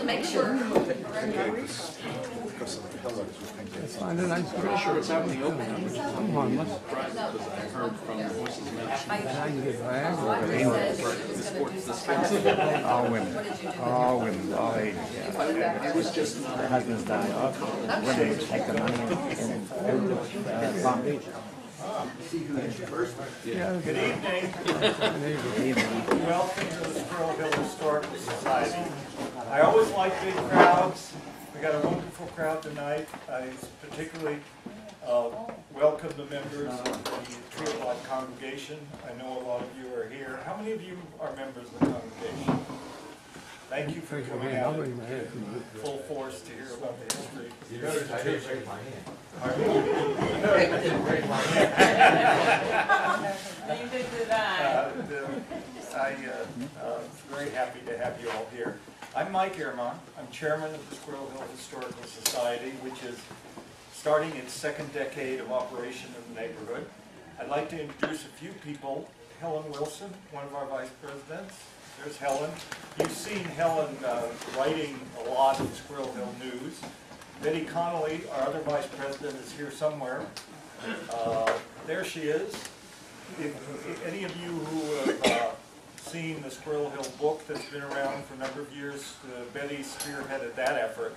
make sure. Let's find a nice pretty sure it's out in the open. I'm harmless. I can get back. All women. All women. All ages. Their husbands die off. When they take the money and go to Palm Beach. Yeah, Good evening. Good evening. Welcome to the Squirrel Hill Historical Society. I always like big crowds. We got a wonderful crowd tonight. I particularly welcome the members of the Tree of Life congregation. I know a lot of you are here. How many of you are members of the congregation? Thank you for coming out in full force to hear about the history. You better shake my hand. You could do that. I'm very happy to have you all here. I'm Mike Ehrman. I'm chairman of the Squirrel Hill Historical Society, which is starting its second decade of operation in the neighborhood. I'd like to introduce a few people. Helen Wilson, one of our vice presidents. There's Helen. You've seen Helen writing a lot in Squirrel Hill News. Betty Connolly, our other vice president, is here somewhere. There she is. If any of you who have seen the Squirrel Hill book that's been around for a number of years, Betty spearheaded that effort.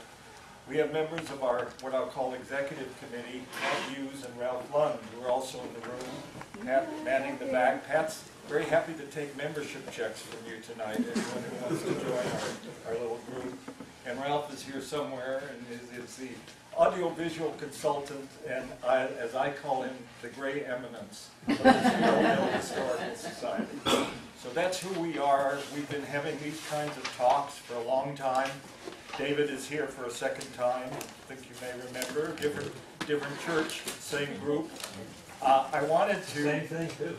We have members of our, what I'll call executive committee, Pat Hughes and Ralph Lund, who are also in the room. Pat manning the back. Pat's very happy to take membership checks from you tonight, anyone who wants to join our little group. And Ralph is here somewhere, and is the audiovisual consultant, and as I call him, the gray eminence of the Squirrel Hill Historical Society. So that's who we are. We've been having these kinds of talks for a long time. David is here for a second time. I think you may remember. Different church, same group. I wanted to... Same thing, too.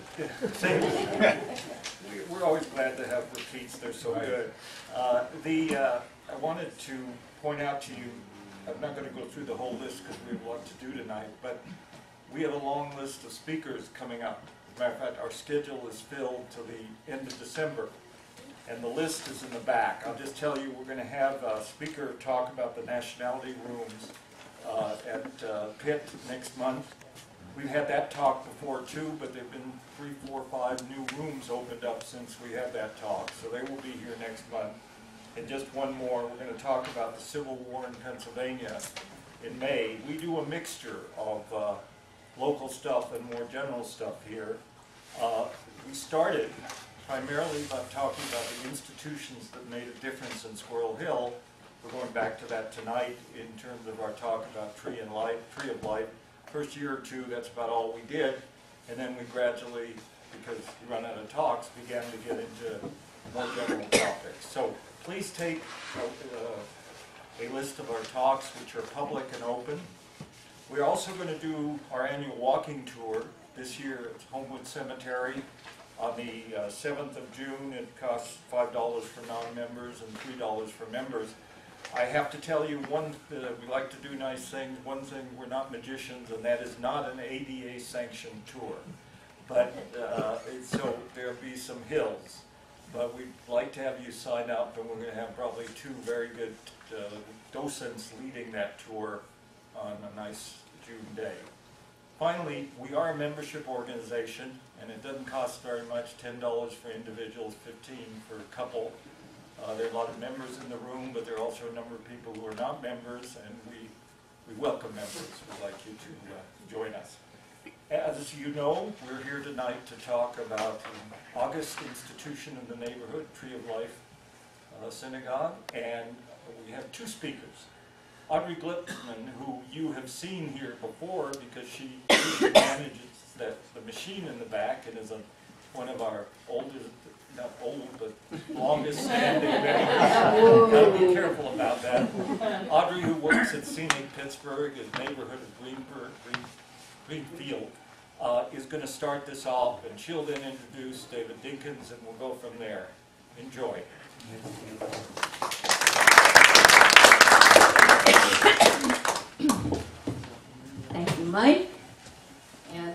We're always glad to have repeats. They're so good. I wanted to point out to you, I'm not going to go through the whole list because we have a lot to do tonight, but we have a long list of speakers coming up. As a matter of fact, our schedule is filled till the end of December, and the list is in the back. I'll just tell you, we're going to have a speaker talk about the nationality rooms at Pitt next month. We've had that talk before too, but there have been 3, 4, 5 new rooms opened up since we had that talk, so they will be here next month. And just one more, we're going to talk about the Civil War in Pennsylvania in May. We do a mixture of local stuff and more general stuff here. We started primarily by talking about the institutions that made a difference in Squirrel Hill. We're going back to that tonight in terms of our talk about Tree of Life. First year or two, that's about all we did. And then we gradually, because we run out of talks, began to get into more general topics. So please take a list of our talks, which are public and open. We're also going to do our annual walking tour. This year it's Homewood Cemetery on the 7th of June. It costs $5 for non-members and $3 for members. I have to tell you, we like to do nice things. One thing, we're not magicians, and that is not an ADA sanctioned tour. But so there'll be some hills. But we'd like to have you sign up, and we're going to have probably 2 very good docents leading that tour on a nice June day. Finally, we are a membership organization, and it doesn't cost very much, $10 for individuals, $15 for a couple. There are a lot of members in the room, but there are also a number of people who are not members, and we welcome members. We'd like you to join us. As you know, we're here tonight to talk about an August institution in the neighborhood, Tree of Life Synagogue, and we have 2 speakers. Audrey Glickman, who you have seen here before because she manages the machine in the back and is one of our oldest, not old, but longest standing members. Gotta be careful about that. Audrey, who works at Scenic Pittsburgh, is neighborhood of Greenfield, is going to start this off, and she'll then introduce David Dinkin, and we'll go from there. Enjoy. Thank you, Mike. And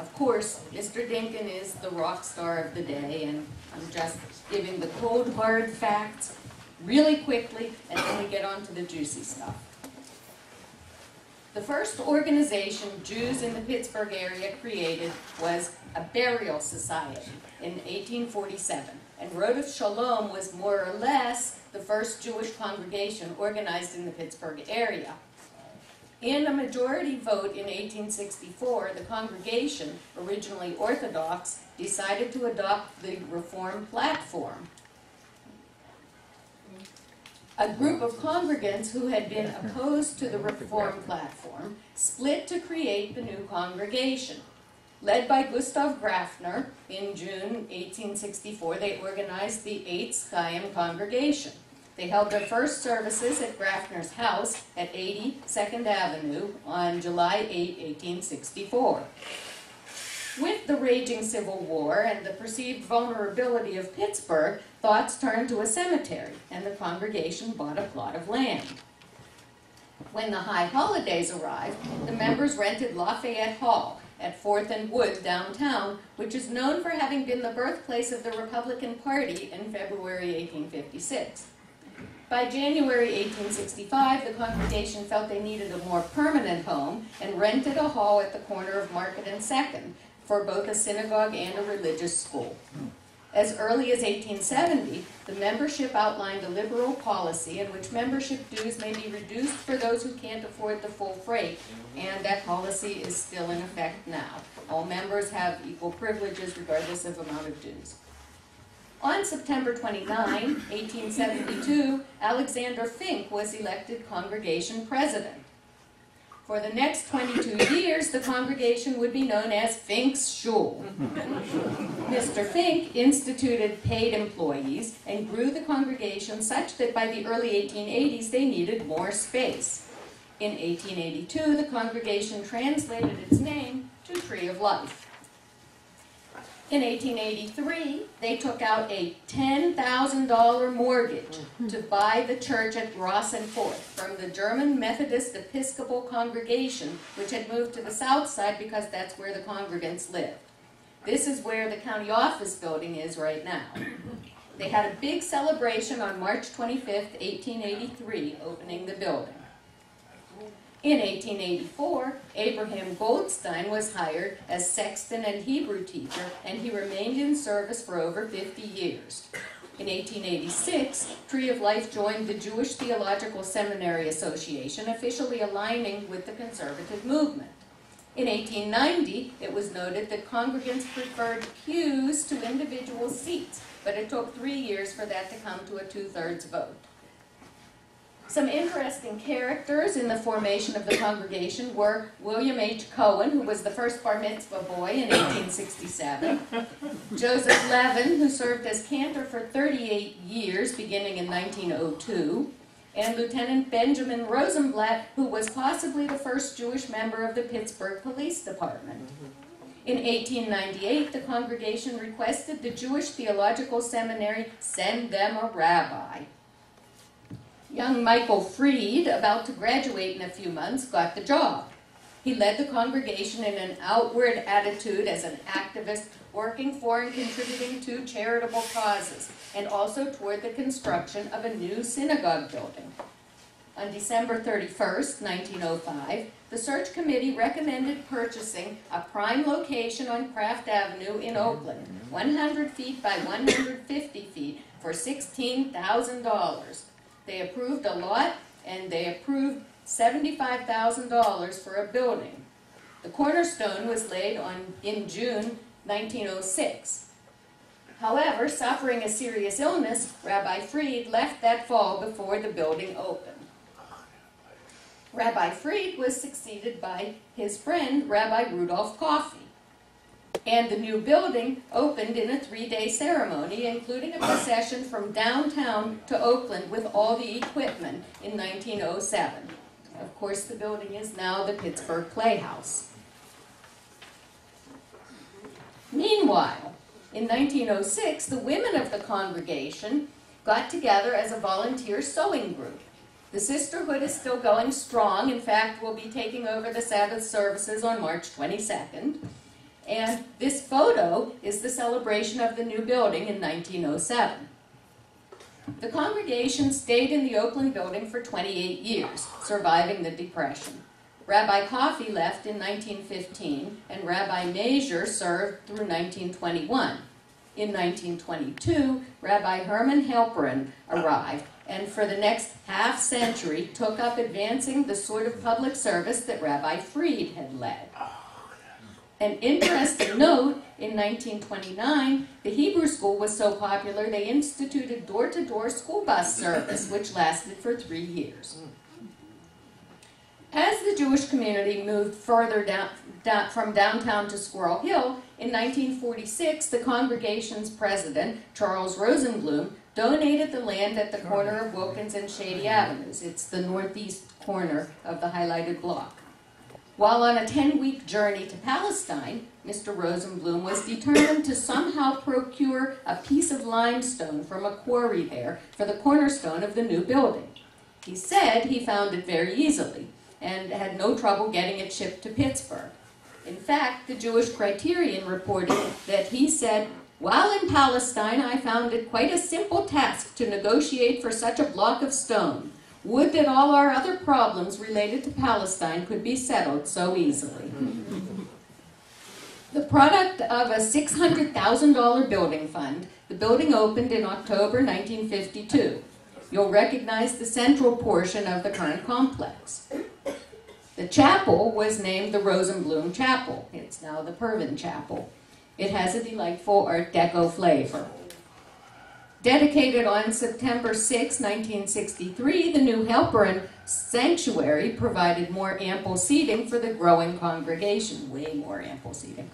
of course, Mr. Dinkin is the rock star of the day, and I'm just giving the cold hard facts. really quickly, and then we get on to the juicy stuff. The first organization Jews in the Pittsburgh area created was a burial society in 1847. And Rodef Shalom was more or less the first Jewish congregation organized in the Pittsburgh area. In a majority vote in 1864, the congregation, originally Orthodox, decided to adopt the Reform platform. A group of congregants who had been opposed to the Reform platform split to create the new congregation. Led by Gustav Grafner, in June 1864, they organized the Eitz Chaim congregation. They held their first services at Grafner's house at 80 2nd Avenue on July 8, 1864. With the raging Civil War and the perceived vulnerability of Pittsburgh, thoughts turned to a cemetery, and the congregation bought a plot of land. When the high holidays arrived, the members rented Lafayette Hall at 4th and Wood downtown, which is known for having been the birthplace of the Republican Party in February 1856. By January 1865, the congregation felt they needed a more permanent home and rented a hall at the corner of Market and 2nd for both a synagogue and a religious school. As early as 1870, the membership outlined a liberal policy in which membership dues may be reduced for those who can't afford the full freight, and that policy is still in effect now. All members have equal privileges regardless of amount of dues. On September 29, 1872, Alexander Fink was elected congregation president. For the next 22 years, the congregation would be known as Fink's Shul. Mr. Fink instituted paid employees and grew the congregation such that by the early 1880s they needed more space. In 1882, the congregation translated its name to Tree of Life. In 1883, they took out a $10,000 mortgage to buy the church at Ross and Fourth from the German Methodist Episcopal congregation, which had moved to the south side because that's where the congregants lived. This is where the county office building is right now. They had a big celebration on March 25th, 1883, opening the building. In 1884, Abraham Goldstein was hired as sexton and Hebrew teacher, and he remained in service for over 50 years. In 1886, Tree of Life joined the Jewish Theological Seminary Association, officially aligning with the conservative movement. In 1890, it was noted that congregants preferred pews to individual seats, but it took 3 years for that to come to a 2/3 vote. Some interesting characters in the formation of the congregation were William H. Cohen, who was the first bar mitzvah boy in 1867, Joseph Levin, who served as cantor for 38 years, beginning in 1902, and Lieutenant Benjamin Rosenblatt, who was possibly the first Jewish member of the Pittsburgh Police Department. In 1898, the congregation requested the Jewish Theological Seminary send them a rabbi. Young Michael Freed, about to graduate in a few months, got the job. He led the congregation in an outward attitude as an activist, working for and contributing to charitable causes, and also toward the construction of a new synagogue building. On December 31st, 1905, the search committee recommended purchasing a prime location on Craft Avenue in Oakland, 100 feet by 150 feet, for $16,000. They approved a lot, and they approved $75,000 for a building. The cornerstone was laid in June 1906. However, suffering a serious illness, Rabbi Freed left that fall before the building opened. Rabbi Freed was succeeded by his friend, Rabbi Rudolph Coffey. And the new building opened in a 3-day ceremony, including a procession from downtown to Oakland with all the equipment in 1907. Of course, the building is now the Pittsburgh Playhouse. Meanwhile, in 1906, the women of the congregation got together as a volunteer sewing group. The sisterhood is still going strong. In fact, we'll be taking over the Sabbath services on March 22nd. And this photo is the celebration of the new building in 1907. The congregation stayed in the Oakland building for 28 years, surviving the Depression. Rabbi Coffey left in 1915, and Rabbi Mazur served through 1921. In 1922, Rabbi Herman Halperin arrived, and for the next half-century took up advancing the sort of public service that Rabbi Fried had led. An interesting note, in 1929, the Hebrew school was so popular they instituted door-to-door school bus service, which lasted for 3 years. As the Jewish community moved further from downtown to Squirrel Hill, in 1946, the congregation's president, Charles Rosenblum, donated the land at the corner of Wilkins and Shady Avenues. It's the northeast corner of the highlighted block. While on a 10-week journey to Palestine, Mr. Rosenblum was determined to somehow procure a piece of limestone from a quarry there for the cornerstone of the new building. He said he found it very easily and had no trouble getting it shipped to Pittsburgh. In fact, the Jewish Criterion reported that he said, "While in Palestine, I found it quite a simple task to negotiate for such a block of stone. Would that all our other problems related to Palestine could be settled so easily." The product of a $600,000 building fund, the building opened in October 1952. You'll recognize the central portion of the current complex. The chapel was named the Rosenblum Chapel. It's now the Pervin Chapel. It has a delightful Art Deco flavor. Dedicated on September 6, 1963, the new Halperin Sanctuary provided more ample seating for the growing congregation, way more ample seating.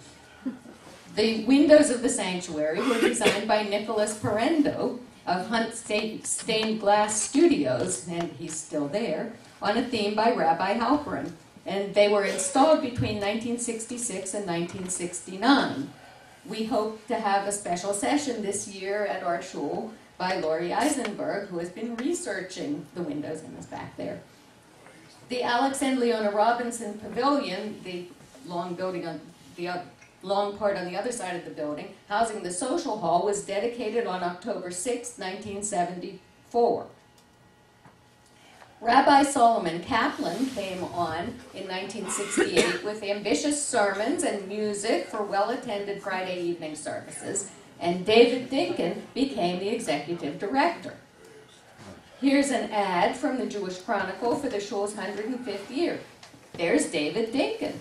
The windows of the sanctuary were designed by Nicholas Parendo of Hunt Stained Glass Studios, and he's still there, on a theme by Rabbi Halperin. And they were installed between 1966 and 1969. We hope to have a special session this year at our shul by Laurie Eisenberg, who has been researching the windows and is back there. The Alex and Leona Robinson Pavilion, the long building on the long part on the other side of the building, housing the social hall, was dedicated on October 6, 1974. Rabbi Solomon Kaplan came on in 1968 with ambitious sermons and music for well-attended Friday evening services, and David Dinkin became the executive director. Here's an ad from the Jewish Chronicle for the shul's 105th year. There's David Dinkin.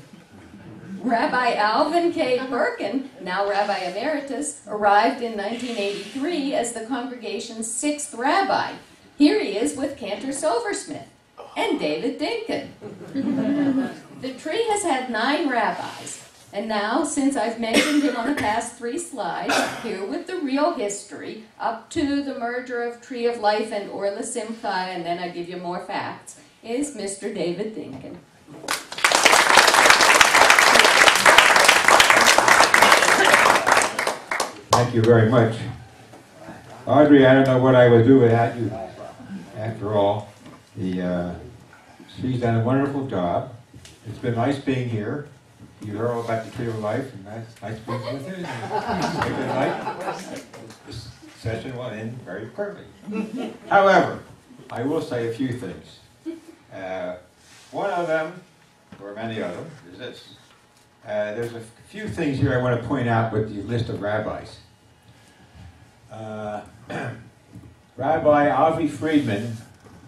Rabbi Alvin K. Birkin, now Rabbi Emeritus, arrived in 1983 as the congregation's 6th rabbi. Here he is with Cantor Silversmith and David Dinkin. The tree has had 9 rabbis, and now, since I've mentioned him on the past 3 slides, here with the real history, up to the merger of Tree of Life and Orla Simcha, and then I give you more facts, is Mr. David Dinkin. Thank you very much. Audrey, I don't know what I would do without you. After all, she's done a wonderful job. It's been nice being here. You heard all about the Tree of Life, and that's nice being with you. Good night. This session went in very quickly. However, I will say a few things. One of them, or many of them, is this. There's a few things here I want to point out with the list of rabbis. Rabbi Avi Friedman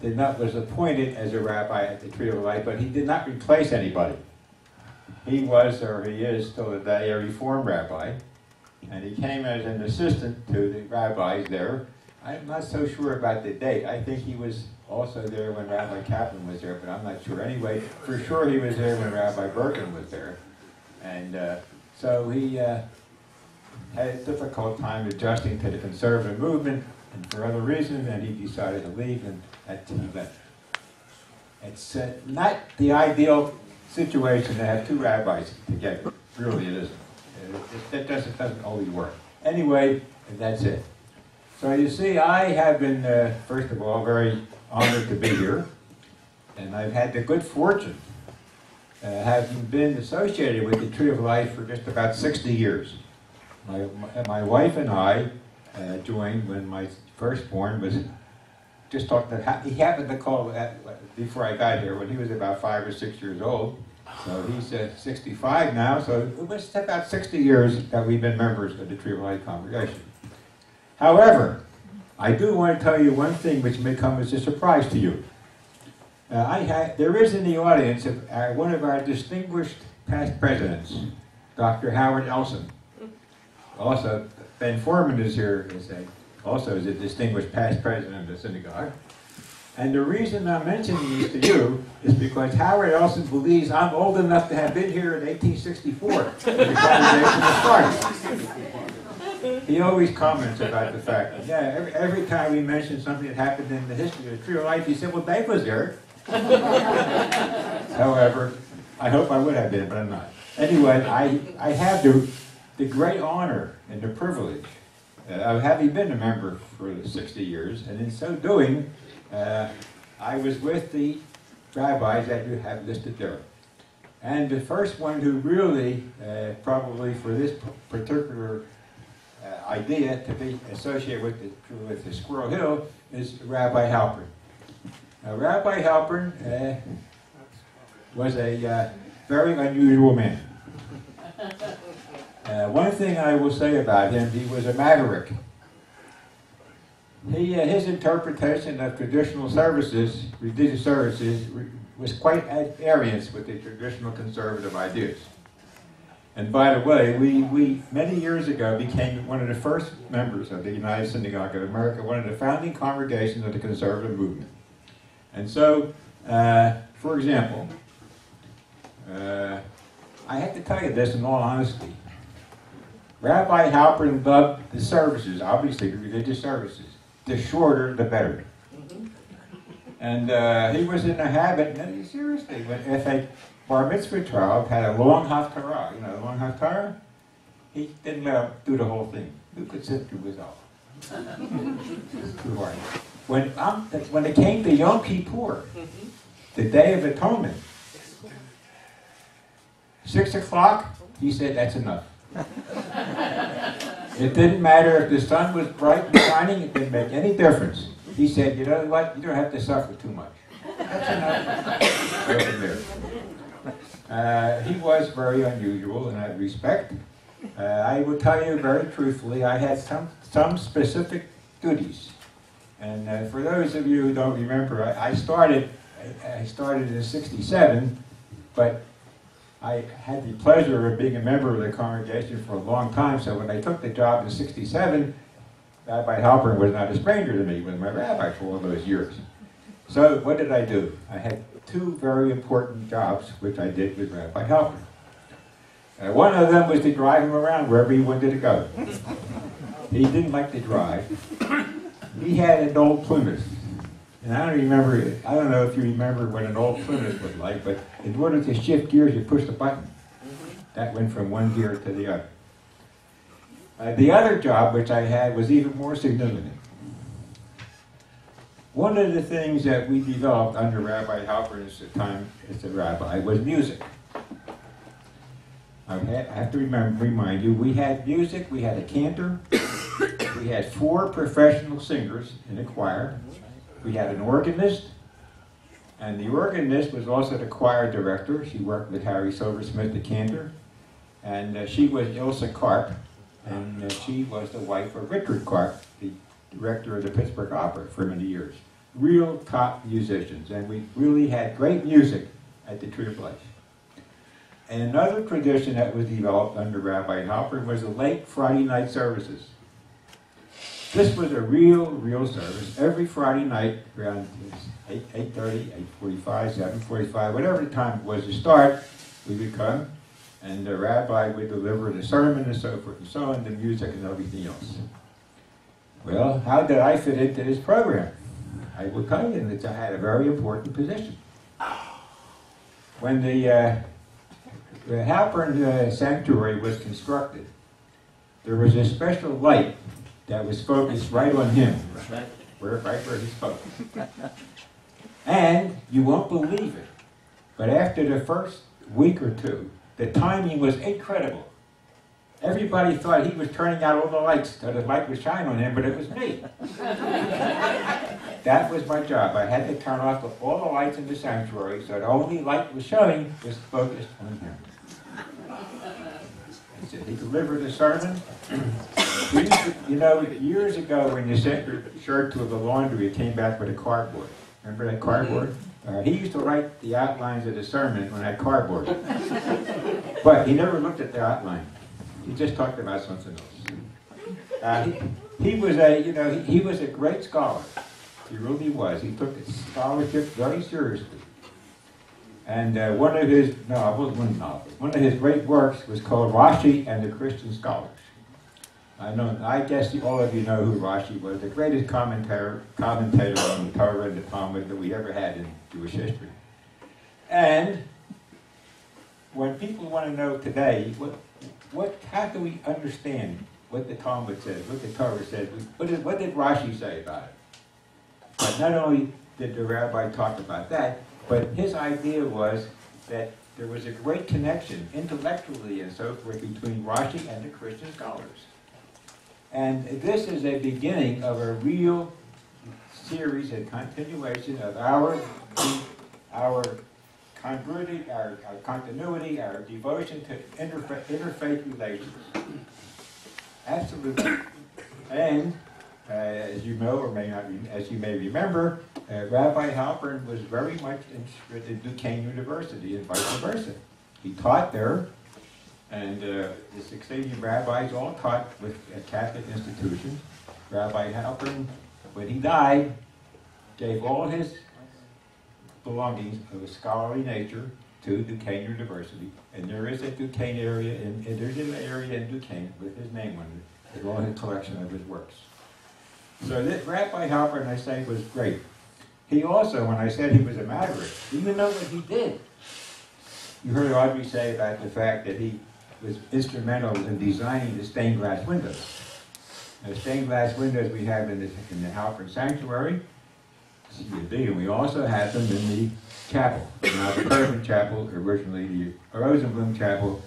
was appointed as a rabbi at the Tree of Life, but he did not replace anybody. He was, or he is still today, a Reform rabbi, and he came as an assistant to the rabbis there. I'm not so sure about the date. I think he was also there when Rabbi Kaplan was there, but I'm not sure. Anyway, for sure he was there when Rabbi Birkin was there. And so he had a difficult time adjusting to the conservative movement, and for other reasons, and he decided to leave, and he left. It's not the ideal situation to have 2 rabbis together. Really, it isn't. It doesn't always work. Anyway, that's it. So you see, I have been, first of all, very honored to be here, and I've had the good fortune having been associated with the Tree of Life for just about 60 years. My wife and I joined when my firstborn, was just talked that he happened to call before I got here when he was about 5 or 6 years old. So he's 65 now, so it was about 60 years that we've been members of the Tree of Life congregation. However, I do want to tell you one thing which may come as a surprise to you. There is in the audience one of our distinguished past presidents, Dr. Howard Elson. Also, Ben Foreman is here, also is a distinguished past president of the synagogue. And the reason I'm mentioning this to you is because Howard Elson believes I'm old enough to have been here in 1864 when the congregation was started. He always comments about the fact that, yeah, every time we mention something that happened in the history of the Tree of Life, he said, well, Dave was there. However, I hope I would have been, but I'm not. Anyway, I have the great honor and the privilege of having been a member for 60 years, and in so doing, I was with the rabbis that you have listed there. And the first one who really, probably for this particular idea to be associated with the Squirrel Hill is Rabbi Halpern. Rabbi Halpern was a very unusual man. One thing I will say about him, he was a maverick. His interpretation of traditional services, religious services, was quite at variance with the traditional conservative ideas. And by the way, we many years ago became one of the first members of the United Synagogue of America, one of the founding congregations of the conservative movement. And so, for example, I have to tell you this in all honesty. Rabbi Halpern loved the services, obviously the religious services. The shorter, the better. And he was in the habit, no, seriously, if a bar mitzvah child had a long haftarah, you know, a long haftarah, he didn't let him do the whole thing. Who could sit through his all? Too hard. When it came to Yom Kippur, the Day of Atonement, 6 o'clock, he said, that's enough. It didn't matter if the sun was bright and shining, it didn't make any difference. He said, you know what, you don't have to suffer too much. That's enough. He was very unusual in that respect. I will tell you very truthfully, I had some specific duties. And for those of you who don't remember, I started in '67, but I had the pleasure of being a member of the congregation for a long time, so when I took the job in '67, Rabbi Halpern was not a stranger to me, he was my rabbi for all those years. So what did I do? I had two very important jobs, which I did with Rabbi Halpern. One of them was to drive him around wherever he wanted to go. He didn't like to drive. He had an old Plymouth. And I don't know if you remember what an old Plymouth was like, but in order to shift gears, you push the button. That went from one gear to the other. The other job, which I had, was even more significant. One of the things that we developed under Rabbi Halpern's time as a rabbi was music. I have to remind you, we had music, we had a cantor, we had 4 professional singers in the choir, we had an organist, and the organist was also the choir director. She worked with Harry Silversmith, the cantor, and she was Ilsa Karp, and she was the wife of Richard Karp, the director of the Pittsburgh Opera for many years. Real top musicians, and we really had great music at the Tree of Life. And another tradition that was developed under Rabbi Halpern was the late Friday night services. This was a real service. Every Friday night around 8:30, 8:45, 7:45, whatever the time was to start, we would come and the rabbi would deliver the sermon and so forth and so on, the music and everything else. Well, how did I fit into this program? I will tell you that I had a very important position. When the Halpern sanctuary was constructed, there was a special light that was focused right on him, right where he spoke. And you won't believe it, but after the first week or two, the timing was incredible. Everybody thought he was turning out all the lights so the light would shine on him, but it was me. That was my job. I had to turn off all the lights in the sanctuary so the only light was showing was focused on him. He delivered a sermon. You know, years ago when you sent your shirt to the laundry, it came back with a cardboard. Remember that cardboard? He used to write the outlines of the sermon on that cardboard. But he never looked at the outline. He just talked about something else. He was a great scholar. He really was. He took his scholarship very seriously. And one of his great works was called Rashi and the Christian Scholars. I guess all of you know who Rashi was, the greatest commentator on the Torah and the Talmud that we ever had in Jewish history. And when people want to know today, how do we understand what the Talmud says, what the Torah says? What did Rashi say about it? But not only did the rabbi talk about that, but his idea was that there was a great connection, intellectually and so forth, between Rashi and the Christian scholars. And this is a beginning of a real series and continuation of our congruity, our continuity, our devotion to interfaith relations. Absolutely. And as you know, or as you may remember, Rabbi Halpern was very much interested in Duquesne University and vice versa. He taught there, and the succeeding rabbis all taught with Catholic institutions. Rabbi Halpern, when he died, gave all his belongings of a scholarly nature to Duquesne University, and there is a Duquesne area, there's an area in Duquesne with his name on it, with all his collection of his works. So this Rabbi Halpern, I say, was great. He also, when I said he was a maverick, do you know what he did? You heard Audrey say about the fact that he was instrumental in designing the stained glass windows. The stained glass windows we have in the Halpern Sanctuary, and we also have them in the chapel. Now the Persian Chapel, originally the Rosenblum Chapel,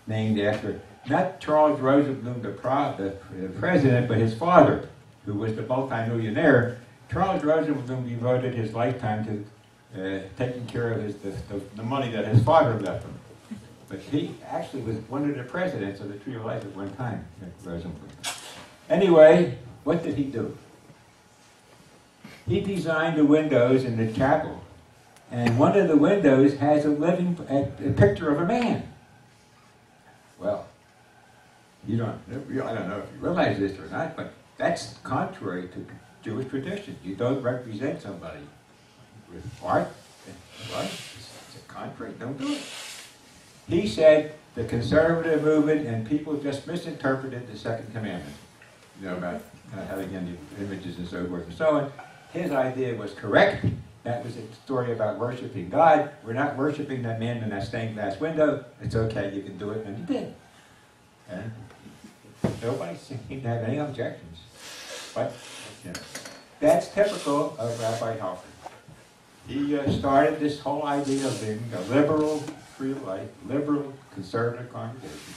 named after not Charles Rosenblum, the president, but his father, who was the multi-millionaire. Charles Rosenblum devoted his lifetime to taking care of the money that his father left him. But he actually was one of the presidents of the Tree of Life at one time, Rosenblum. Anyway, what did he do? He designed the windows in the chapel, and one of the windows has a picture of a man. Well, I don't know if you realize this or not, but that's contrary to Jewish tradition. You don't represent somebody with art. What? It's a contrary. Don't do it. He said the conservative movement and people just misinterpreted the second commandment. You know, about having any images and so forth and so on. His idea was correct. That was a story about worshiping God. We're not worshiping that man in that stained glass window. It's okay, you can do it, and he did. And nobody seemed to have any objections. But, you know, that's typical of Rabbi Halpern. He started this whole idea of being a liberal, Tree of Life, liberal, conservative congregation.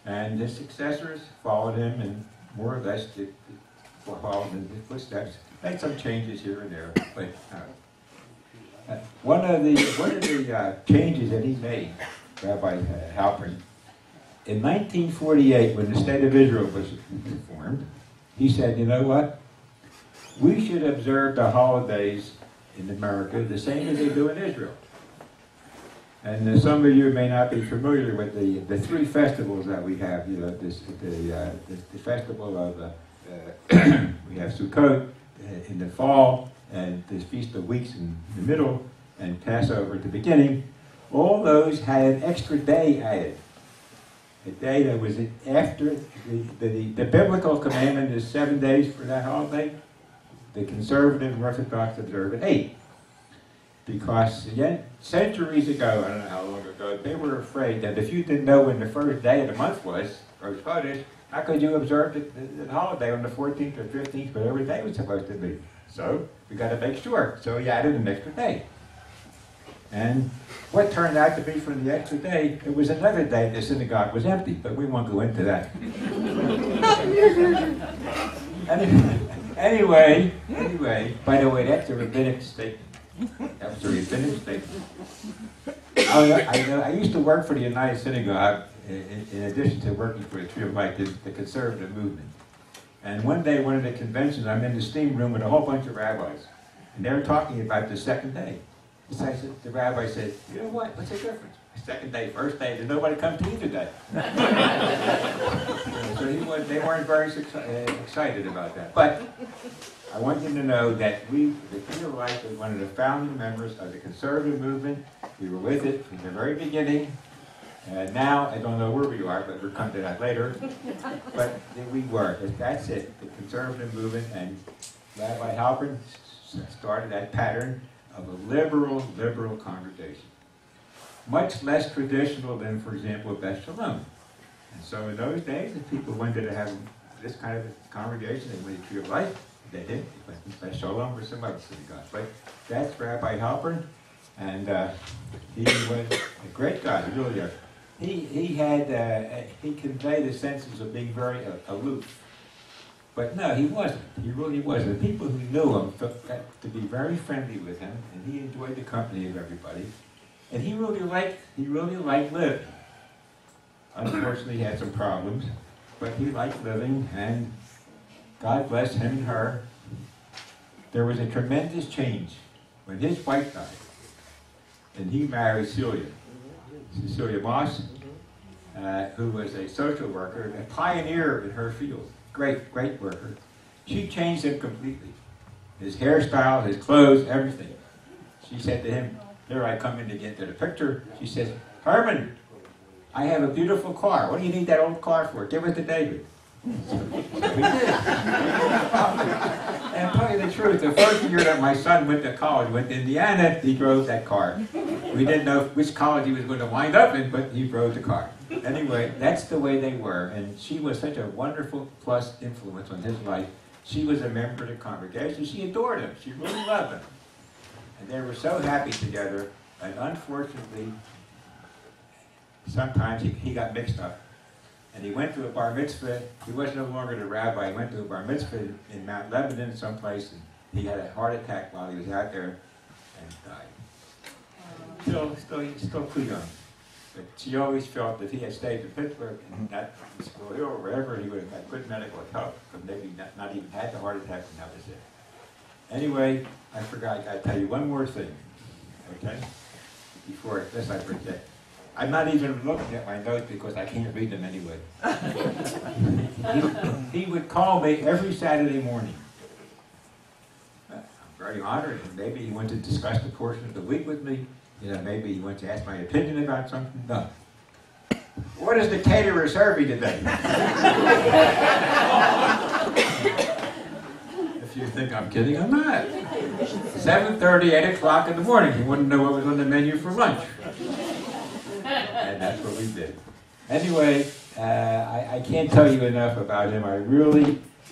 And his successors followed him and more or less followed in his footsteps. Made some changes here and there, but one of the changes that he made, Rabbi Halpern, in 1948, when the State of Israel was formed, he said, you know what? We should observe the holidays in America the same as they do in Israel. And some of you may not be familiar with the three festivals that we have. You know, the festival of we have Sukkot in the fall, and the Feast of Weeks in the middle, and Passover at the beginning. All those had an extra day added. A day that was after the biblical commandment is 7 days for that holiday. The conservative and Orthodox observe it 8. Because centuries ago, I don't know how long ago, they were afraid that if you didn't know when the first day of the month was, Rosh Chodesh, how could you observe the holiday on the 14th or 15th, whatever day it was supposed to be? So we got to make sure. So he added an extra day. And what turned out to be from the extra day, it was another day the synagogue was empty, but we won't go into that. Anyway, by the way, that's a rabbinic statement. That was a rabbinic statement. I used to work for the United Synagogue in addition to working for the Tree of Life, the conservative movement. And one day, one of the conventions, I'm in the steam room with a whole bunch of rabbis. And they were talking about the second day. So the rabbi said, you know what, what's the difference? Second day, first day, did nobody come to either day? So they weren't very excited about that. But I want you to know that the Tree of Life was one of the founding members of the conservative movement. We were with it from the very beginning. Now, I don't know where we are, but we'll come to that later. But we were. That's it, the conservative movement. And Rabbi Halpern started that pattern of a liberal congregation. Much less traditional than, for example, Beth Shalom. And so in those days, if people wanted to have this kind of congregation, they went to Tree of Life. They did. They went to Beth Shalom or some other synagogue. But that's Rabbi Halpern, and he was a great guy, really. He conveyed a sense of being very aloof. But no, he wasn't. He really wasn't. The people who knew him got to be very friendly with him, and he enjoyed the company of everybody. And he really liked living. Unfortunately, he had some problems, but he liked living, and God bless him and her. There was a tremendous change when his wife died, and he married Cecilia Moss, who was a social worker, a pioneer in her field. Great worker. She changed him completely. His hairstyle, his clothes, everything. She said to him, here I come in to get to the picture. She says, Herman, I have a beautiful car. What do you need that old car for? Give it to David. So we did. And to tell you the truth, the first year that my son went to college, went to Indiana, he drove that car. We didn't know which college he was going to wind up in, but he drove the car. Anyway, that's the way they were, and she was such a wonderful plus influence on his life. She was a member of the congregation. She adored him. She really loved him. And they were so happy together, and unfortunately, sometimes he got mixed up. And he went to a bar mitzvah. He was no longer the rabbi. He went to a bar mitzvah in Mount Lebanon someplace, and he had a heart attack while he was out there and died. Still too young. But she always felt that if he had stayed in Pittsburgh and not in Squirrel Hill or wherever, he would have had good medical help, but maybe not even had the heart attack, and that was it. Anyway, I forgot, I got to tell you one more thing, okay? Before this I forget. I'm not even looking at my notes because I can't read them anyway. He would call me every Saturday morning. I'm very honored, and maybe he wanted to discuss the portion of the week with me. You know, maybe he wants to ask my opinion about something. No. What is the caterer serving today? If you think I'm kidding, I'm not. 7:30, 8 o'clock in the morning. He wouldn't know what was on the menu for lunch. And that's what we did. Anyway, I can't tell you enough about him.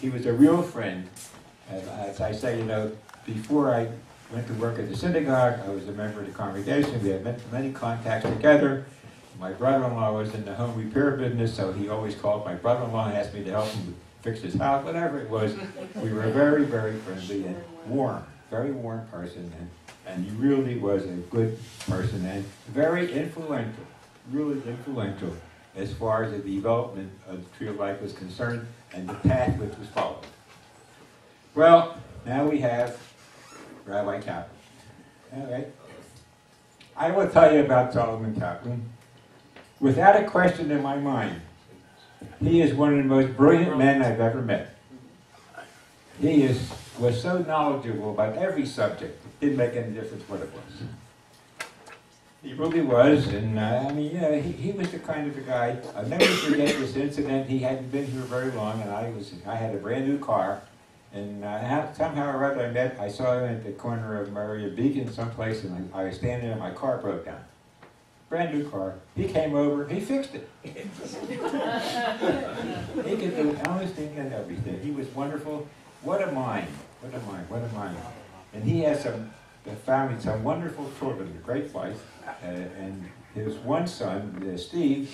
He was a real friend. As I say, you know, before I went to work at the synagogue, I was a member of the congregation. We had many contacts together. My brother-in-law was in the home repair business, so he always called my brother-in-law and asked me to help him fix his house, whatever it was. We were very, very friendly and warm, very warm person. And he really was a good person and very influential, really influential as far as the development of the Tree of Life was concerned and the path which was followed. Well, now we have Rabbi Kaplan. All right. I will tell you about Solomon Kaplan. Without a question in my mind, he is one of the most brilliant men I've ever met. He was so knowledgeable about every subject. It didn't make any difference what it was. He really was, and I mean, you know, he was the kind of a guy. I'll never forget this incident. He hadn't been here very long, and I had a brand new car, and somehow or other I saw him at the corner of Maria Beacon someplace, and I was standing there and my car broke down. Brand new car. He came over, he fixed it. He could do anything and everything. He was wonderful. What a mind, what a mind, what a mind. And he has some the family, some wonderful children, a great wife, and his one son, Steve,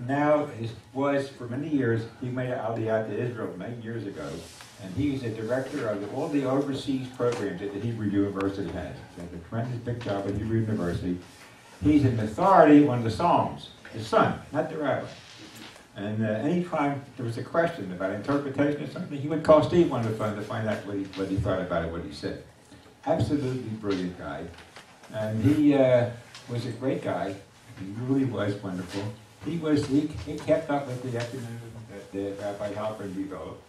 now was for many years, he made an aliyah to Israel many years ago, and he's a director of all the overseas programs that the Hebrew University has. He has a tremendous big job at Hebrew University. He's an authority on the Psalms, his son, not the rabbi. And anytime there was a question about interpretation or something, he would call Steve on the phone to find out what he thought about it, what he said. Absolutely brilliant guy. And he was a great guy. He really was wonderful. He kept up with the ecumenism that Rabbi Halpern developed.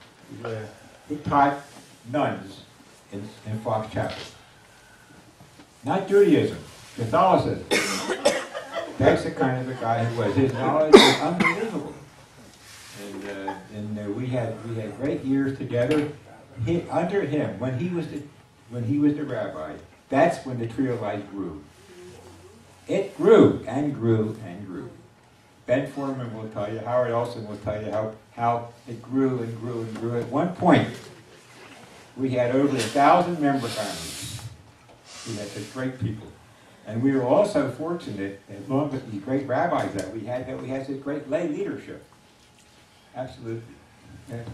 He taught nuns in Fox Chapel. Not Judaism, Catholicism. That's the kind of a guy he was. His knowledge was unbelievable. And we had great years together. Under him, when he was the rabbi, that's when the Tree of Life grew. It grew and grew and grew. Ben Foreman will tell you, Howard Olson will tell you how it grew and grew and grew. At one point, we had over 1,000 member families. We had such great people. And we were also fortunate, along with these great rabbis that we had such great lay leadership. Absolutely.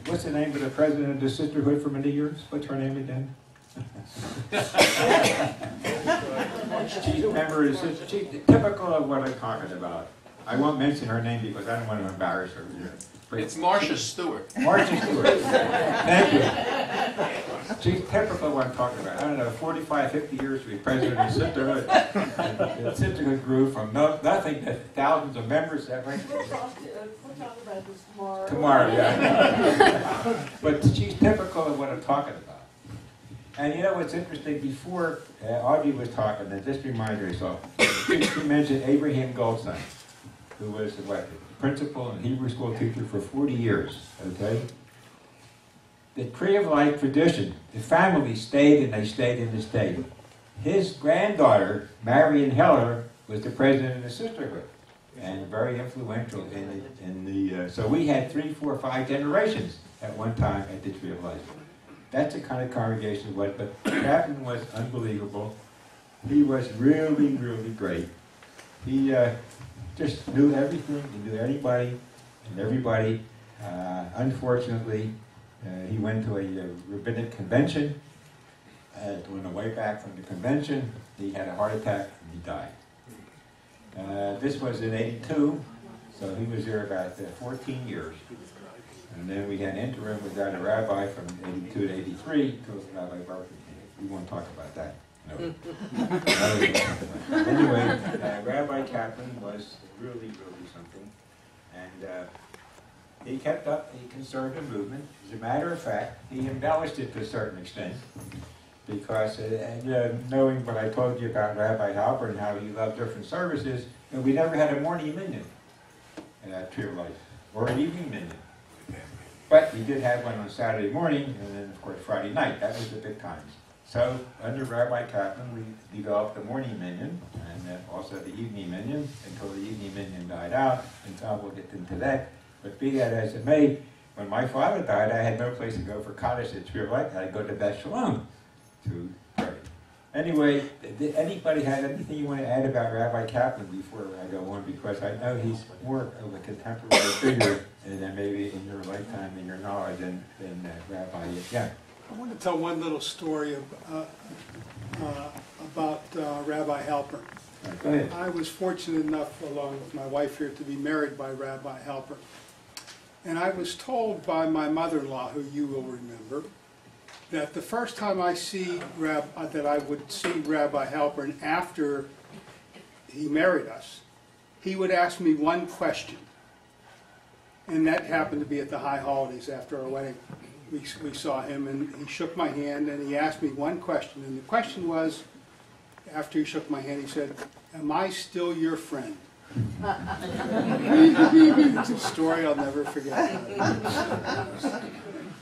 What's the name of the president of the sisterhood for many years? What's her name again? She's a member of the sisterhood. She's typical of what I'm talking about. I won't mention her name because I don't want to embarrass her. But it's Marcia Stewart. Marcia Stewart. Thank you. She's typical of what I'm talking about. I don't know, 45, 50 years to be president of the sisterhood. The sisterhood grew from nothing to thousands of members. We'll talk about this tomorrow. Tomorrow, yeah. But she's typical of what I'm talking about. And you know what's interesting? Before Audrey was talking, and just remind yourself, she mentioned Abraham Goldstein, who was the principal and Hebrew school teacher for 40 years, okay? The Tree of Life tradition, the family stayed and they stayed in the state. His granddaughter, Marion Heller, was the president of the sisterhood and very influential in the so we had 3, 4, 5 generations at one time at the Tree of Life. That's the kind of congregation it was, but Chapman was unbelievable. He was really, really great. He just knew everything, he knew anybody and everybody. Unfortunately, he went to a rabbinic convention. On the way back from the convention, he had a heart attack and he died. This was in '82, so he was there about 14 years. And then we had an interim without a rabbi from '82 to '83 until Rabbi Barker came. We won't talk about that. No. Anyway, Rabbi Kaplan was really, really something. And he kept up the conservative movement. As a matter of fact, he embellished it to a certain extent. Because knowing what I told you about Rabbi Halpern and how he loved different services, and we never had a morning minyan at Tree of Life, or an evening minyan. But we did have one on Saturday morning, and then of course Friday night. That was the big times. So under Rabbi Kaplan, we developed the morning minyan, and also the evening minyan, until the evening minyan died out, and Tom will get into that. But be that as it may, when my father died, I had no place to go for Kaddish at Tree of Life. I had to go to Beth Shalom to pray. Anyway, did anybody have anything you want to add about Rabbi Kaplan before I go on? Because I know he's more of a contemporary figure than maybe in your lifetime, in your knowledge, than Rabbi is. Yeah. I want to tell one little story about Rabbi Halpern. Go ahead. I was fortunate enough, along with my wife here, to be married by Rabbi Halpern. And I was told by my mother-in-law, who you will remember, that the first time I would see Rabbi Halpern after he married us, he would ask me one question. And that happened to be at the high holidays after our wedding. We saw him, and he shook my hand, and he asked me one question. And the question was, after he shook my hand, he said, "Am I still your friend?" It's a story I'll never forget.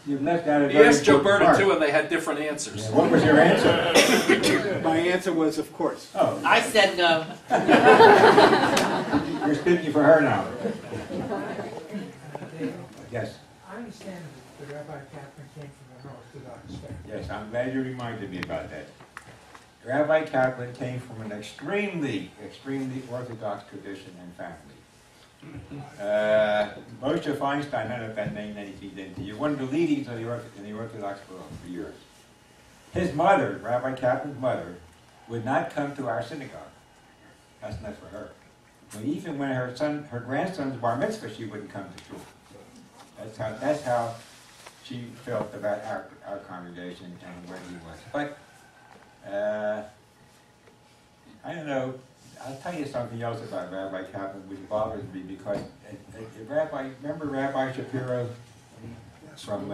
You've left out a He very asked Joe important Berta part. too, and they had different answers. Yeah, what was your answer? My answer was, of course. Oh, I said no. you're speaking for her now. Yes. I understand that Rabbi Kaplan came from the North. Orthodox family. Yes, I'm glad you reminded me about that. Rabbi Kaplan came from an extremely Orthodox tradition and family. Moshe Feinstein, I don't know if that name anything to you, one of the leadings of in the Orthodox world for years. His mother, Rabbi Kaplan's mother, would not come to our synagogue. That's not for her. But even when her grandson's bar mitzvah, she wouldn't come to shul. That's how she felt about our congregation and where he was. But I don't know. I'll tell you something else about Rabbi Kaplan, which bothers me because remember Rabbi Shapiro from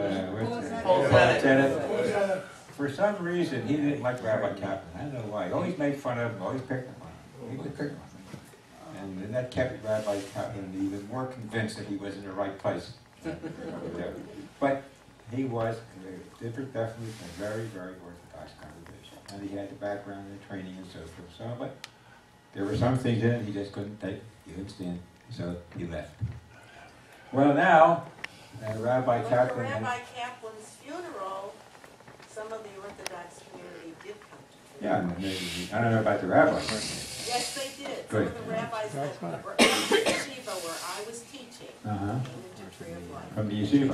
Senate? For some reason, he didn't like Rabbi Kaplan. I don't know why. He always made fun of him. Always picked him on him. He was picking on him. And that kept Rabbi Kaplan even more convinced that he was in the right place. But he was definitely a very, very Orthodox congregation. And he had the background and the training and so forth. So, but there were some things in it he just couldn't take, he couldn't stand, so he left. Well, now, Rabbi Kaplan... For Rabbi Kaplan's funeral, some of the Orthodox community did come to it. Yeah, I don't know about the rabbis. Yes, they did. Good. Some of the rabbis that were in the yeshiva where I was teaching came into Tree of Life. From the yeshiva?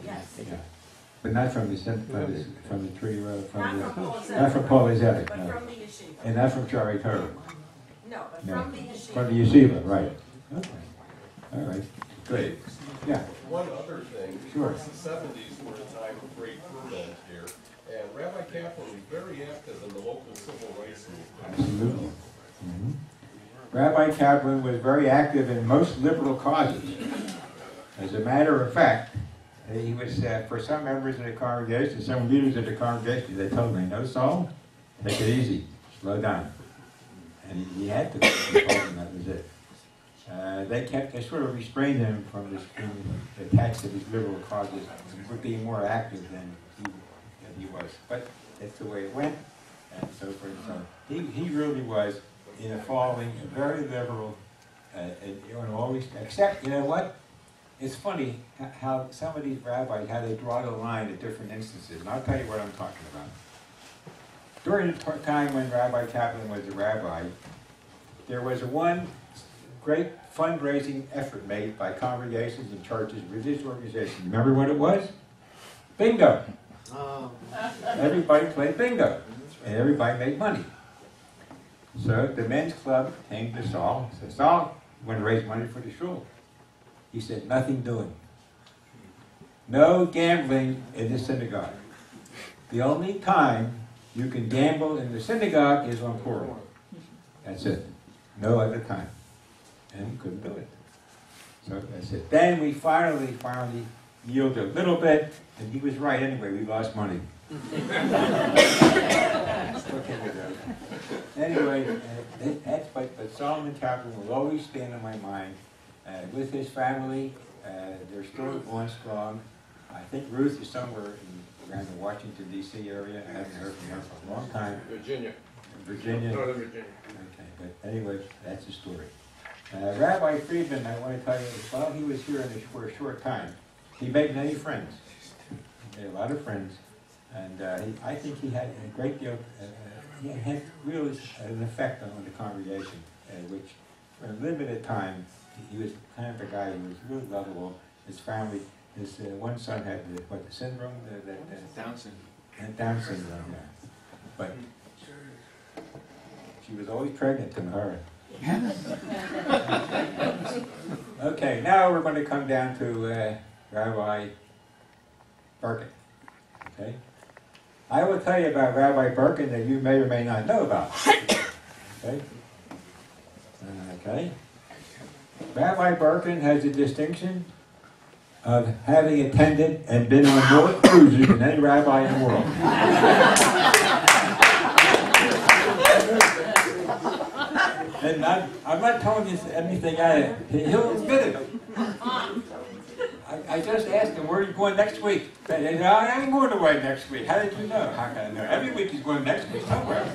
Yes. Yeah. But not from the tree, Not from Paul Zevic, but but from the yeshiva. And not from Shari Torah. No, but No. from the yeshiva. From the yeshiva, right. Okay. All right. Good. Yeah. One other thing, Sure. the 70s were a time of great ferment here, and Rabbi Kaplan was very active in the local civil rights movement. Absolutely. Mm-hmm. Rabbi Kaplan was very active in most liberal causes. As a matter of fact, he was, for some members of the congregation, some leaders of the congregation, they told me, no, Saul, take it easy, slow down. And he had to, he told them that was it. They sort of restrained him from being attached to these liberal causes, for being more active than he was. But that's the way it went, and so forth. So he really was in a following, very liberal, and always, except, you know what? It's funny how some of these rabbis, how they draw the line at different instances, and I'll tell you what I'm talking about. During the time when Rabbi Kaplan was a rabbi, there was one great fundraising effort made by congregations and churches, religious organizations. Remember what it was? Bingo. Everybody played bingo, and everybody made money. So the men's club came to Saul and said, Saul, we want to raise money for the shul. He said, nothing doing. No gambling in the synagogue. The only time you can gamble in the synagogue is on Purim. That's it. No other time. And he couldn't do it. So that's it. Then we finally yielded a little bit, and he was right anyway. We lost money. Anyway, but Solomon Kaplan will always stand in my mind. With his family, they're still going strong. I think Ruth is somewhere around the Washington, D.C. area. I haven't heard from her for a long time. Virginia. Virginia? Northern Virginia. Okay, but anyway, that's the story. Rabbi Friedman, I want to tell you, while he was here for a short time, he made many friends. He made a lot of friends. And I think he had a great deal, he had really an effect on the congregation, which for a limited time, he was kind of a guy who was really lovable. His family, his one son had the syndrome? Down syndrome. Down syndrome, yeah. But she was always pregnant to her. Okay, now we're going to come down to Rabbi Birkin. Okay? I will tell you about Rabbi Birkin that you may or may not know about. Okay? Okay? Rabbi Birkin has the distinction of having attended and been on more cruises than any rabbi in the world. And I'm not telling you anything out of it. He'll admit it. I just asked him, where are you going next week? He said, I'm going away next week. How did you know? How can I know? Every week he's going next week somewhere.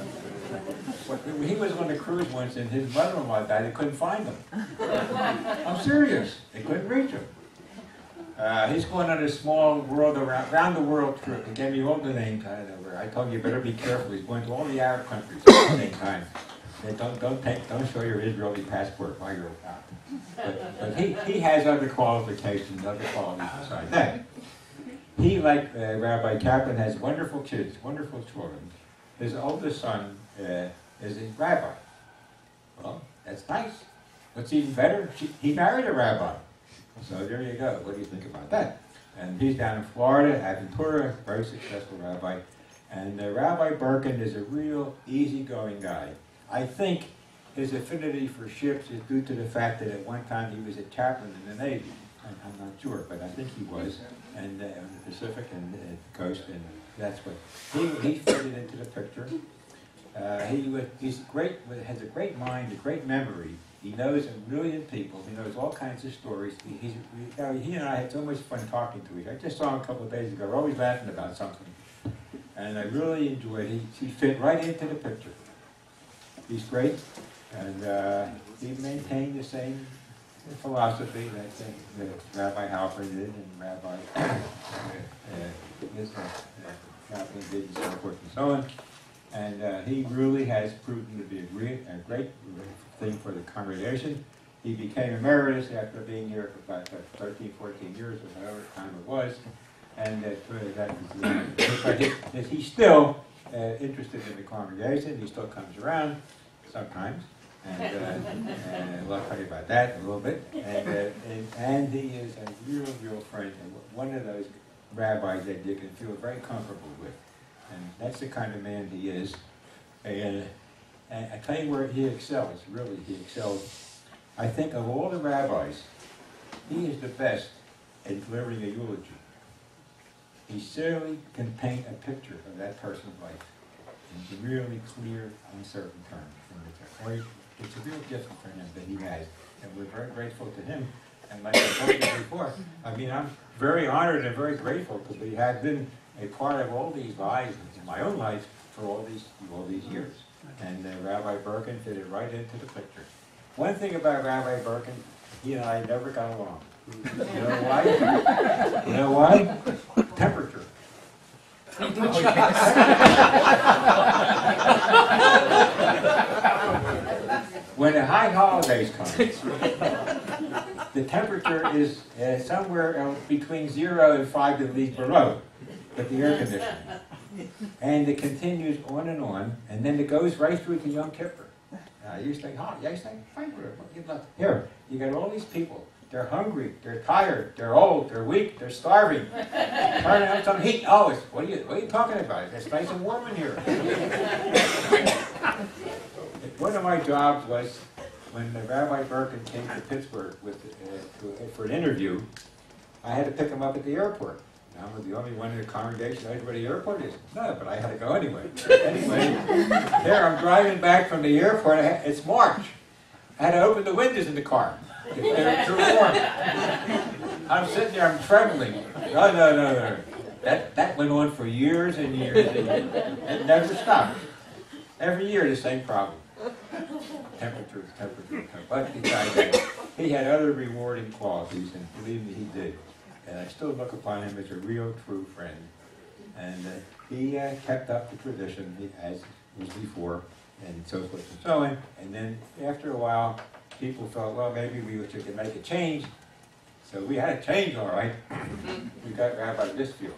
He was on a cruise once and his mother-in-law died. They couldn't find him. I'm serious. They couldn't reach him. He's going on a small world around the world trip. He gave me all the names. I don't know where. I told you better be careful. He's going to all the Arab countries at the same time. Don't show your Israeli passport while you're out. But he has other qualifications, other qualities besides that. He, like Rabbi Kaplan, has wonderful kids, wonderful children. His oldest son is a rabbi. Well, that's nice. What's even better? He married a rabbi. So there you go. What do you think about that? And he's down in Florida, Aventura, very successful rabbi. And Rabbi Birkin is a real easygoing guy. I think his affinity for ships is due to the fact that at one time he was a chaplain in the Navy. I'm not sure, but I think he was, and on the Pacific and the coast, and that's what he fitted into the picture. He's great. Has a great mind, a great memory. He knows a million people. He knows all kinds of stories. He and I had so much fun talking to each other. I just saw him a couple of days ago. We're always laughing about something, and I really enjoyed it. He fit right into the picture. He's great, and he maintained the same philosophy that Rabbi Halpern did and Rabbi Kaplan did, and so forth and so on. And he really has proven to be a great thing for the congregation. He became emeritus after being here for about 13, 14 years, or whatever time it was. And but he's still interested in the congregation. He still comes around sometimes. And I'll tell you about that in a little bit. And he is a real friend, and one of those rabbis that you can feel very comfortable with. And that's the kind of man he is. And I tell you where he excels, really, he excels. I think of all the rabbis, he is the best at delivering a eulogy. He certainly can paint a picture of that person's life in really clear, uncertain terms. It's a real gift for him that he has, and we're very grateful to him. And like I told you before, I mean, I'm very honored and very grateful because he has been a part of all these lives in my own life for all these years. And Rabbi Birkin fitted right into the picture. One thing about Rabbi Birkin, he and I never got along. You know why? You know why? Temperature. When the high holidays come, the temperature is somewhere between 0 and 5 degrees below with the air conditioning. And it continues on, and then it goes right through to Yom Kippur. You think, fine, here, you got all these people. They're hungry, they're tired, they're old, they're weak, they're starving. Turn on some heat. Oh, what are you talking about? It's nice and warm in here. One of my jobs was when Rabbi Birkin came to Pittsburgh for an interview, I had to pick him up at the airport. I was the only one in the congregation that knows where the airport is. No, but I had to go anyway. Anyway, there I'm driving back from the airport. It's March. I had to open the windows in the car. They're too warm. I'm sitting there, I'm trembling. No. That went on for years and years and years. It never stopped. Every year the same problem. Temperature. But besides that, he had other rewarding qualities, and believe me, he did. And I still look upon him as a real, true friend. And he kept up the tradition as was before, and so forth and so on. And then after a while, people felt, well, maybe we should make a change. So we had a change, all right. We got Rabbi Disfield.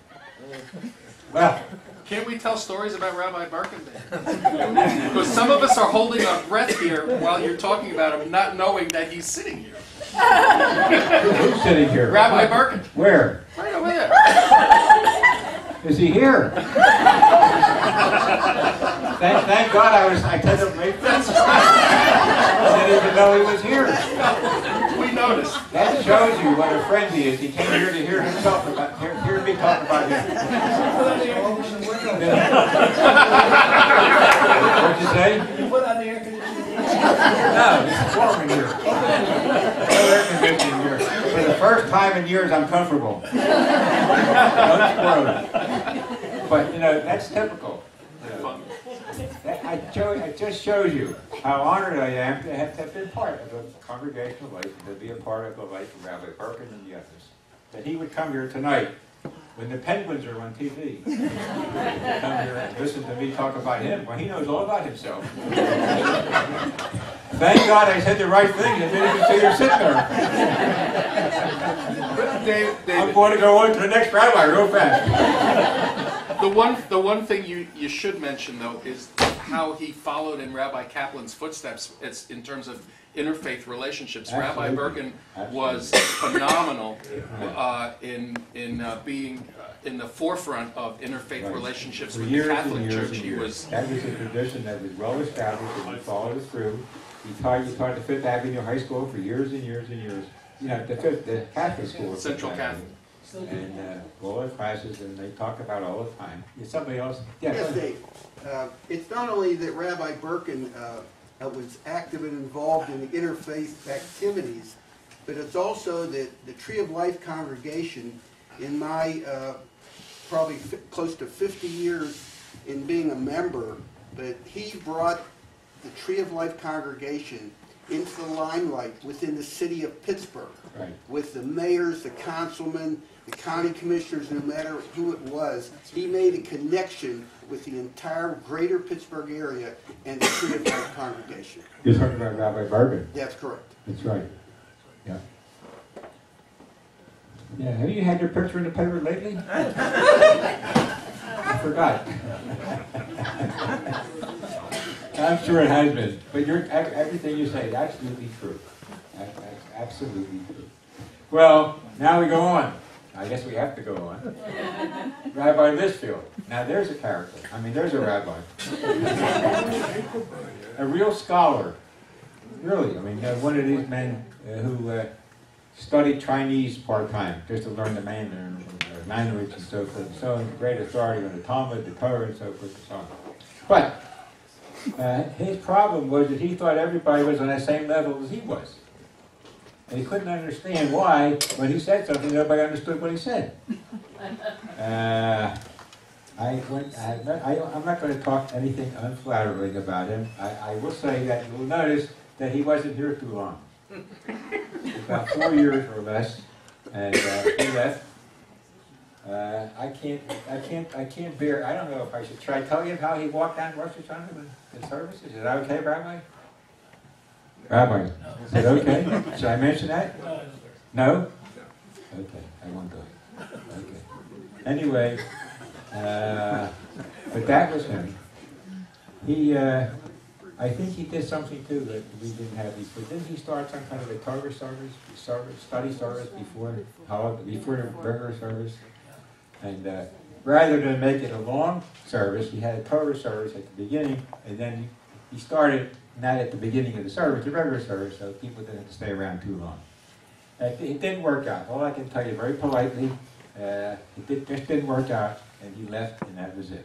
Well, can't we tell stories about Rabbi Birkin? Because some of us are holding our breath here while you're talking about him, not knowing that he's sitting here. Who's sitting here? Rabbi Birkin. Where? Right over there. Is he here? Thank God I took a break. I didn't even know he was here. We noticed. That shows you what a friend he is. He came here to hear himself hear me talk about him. What'd you say? You put on the air conditioning. No, it's warm in here. No air conditioning here. For the first time in years, I'm comfortable. Don't spoil it. But, that's typical. It just shows you how honored I am to have been part of the congregational life and to be a part of the life of Rabbi Birkin and the others. that he would come here tonight when the Penguins are on TV. Come here and listen to me talk about him. Well, he knows all about himself. Thank God I said the right thing. You didn't even say you're sitting there. I'm going to go on to the next rabbi real fast. The one thing you should mention, though, is how he followed in Rabbi Kaplan's footsteps. It's in terms of interfaith relationships. Absolutely. Rabbi Birkin was phenomenal in being in the forefront of interfaith Right. relationships For with years the and Catholic years Church. and He years. was That was a tradition that was well established, and he followed it through. He taught the Fifth Avenue High School for years and years and years. You know, the Catholic school. Central Fifth Avenue. Catholic. And all the classes, and they talk about it all the time. Is somebody else? Yeah. Yes, Dave. It's not only that Rabbi Birkin was active and involved in the interfaith activities, but it's also that the Tree of Life congregation, in my probably close to 50 years in being a member, that he brought the Tree of Life congregation into the limelight within the city of Pittsburgh. Right. With the mayors, the councilmen, the county commissioners, no matter who it was, he made a connection with the entire greater Pittsburgh area and the Tree of Life congregation. You're talking about Rabbi Bergen. That's correct. That's right. Yeah. Yeah. Have you had your picture in the paper lately? I forgot. I'm sure it has been. But everything you say is absolutely true. Absolutely true. Well, now we go on. I guess we have to go on. Rabbi Lisfield. Now there's a character. I mean, there's a rabbi. A real scholar. Really. I mean, one of these men who studied Chinese part-time just to learn the Mandarin language and so forth. So great authority on the Talmud, the Torah, and so forth and so on. But his problem was that he thought everybody was on the same level as he was. And he couldn't understand why, when he said something, nobody understood what he said. I'm not going to talk anything unflattering about him. I will say that you will notice that he wasn't here too long. About 4 years or less, and he left. I can't bear. I don't know if I should try telling him how he walked down Rosh Hashanah in services. Is that okay, Rabbi? Rabbi, is it okay? Should I mention that? No? Okay, I won't do it. Okay. Anyway, but that was him. He, I think he did something too that we didn't have before. Didn't he start some kind of a Torah study service before the regular service? And rather than make it a long service, he had a Torah service at the beginning, and then he started not at the beginning of the service, the regular service, so people didn't have to stay around too long. It didn't work out. All I can tell you very politely, it just didn't work out, and he left, and that was it.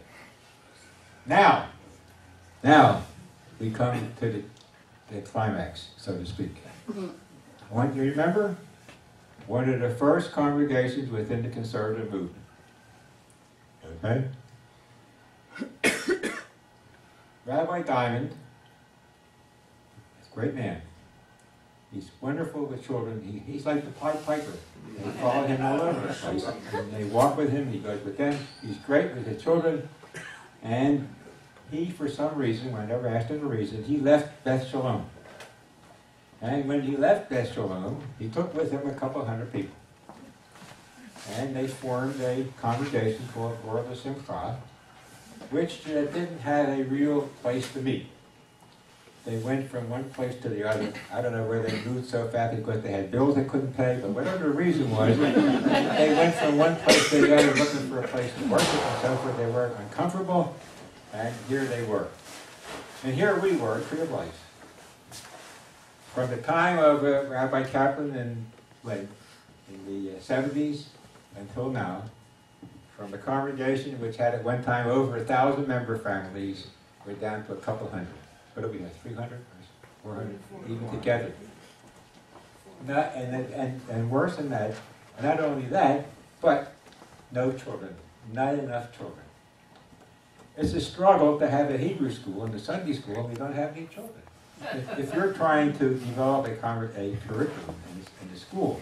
Now, we come to the climax, so to speak. I want you to remember one of the first congregations within the conservative movement. Okay? Rabbi Diamond, great man. He's wonderful with children. He's like the Pied Piper. They follow him all over the place. And they walk with him. He goes with them. He's great with the children. And he, for some reason, when I never asked him the reason, he left Beth Shalom. And when he left Beth Shalom, he took with him a couple hundred people. And they formed a congregation called Or Simcha, which didn't have a real place to meet. They went from one place to the other. I don't know where they moved so fast because they had bills they couldn't pay, but whatever the reason was, they went from one place to the other looking for a place to worship and so forth. They were uncomfortable, and here they were. And here we were, Tree of Life. From the time of Rabbi Kaplan and Blake in the 70s until now, from the congregation which had at one time over 1,000 member families, we're down to a couple hundred. What do we have, 300 or 400, even together? And worse than that, not only that, but no children, not enough children. It's a struggle to have a Hebrew school and a Sunday school, and we don't have any children. If you're trying to develop a curriculum in the school,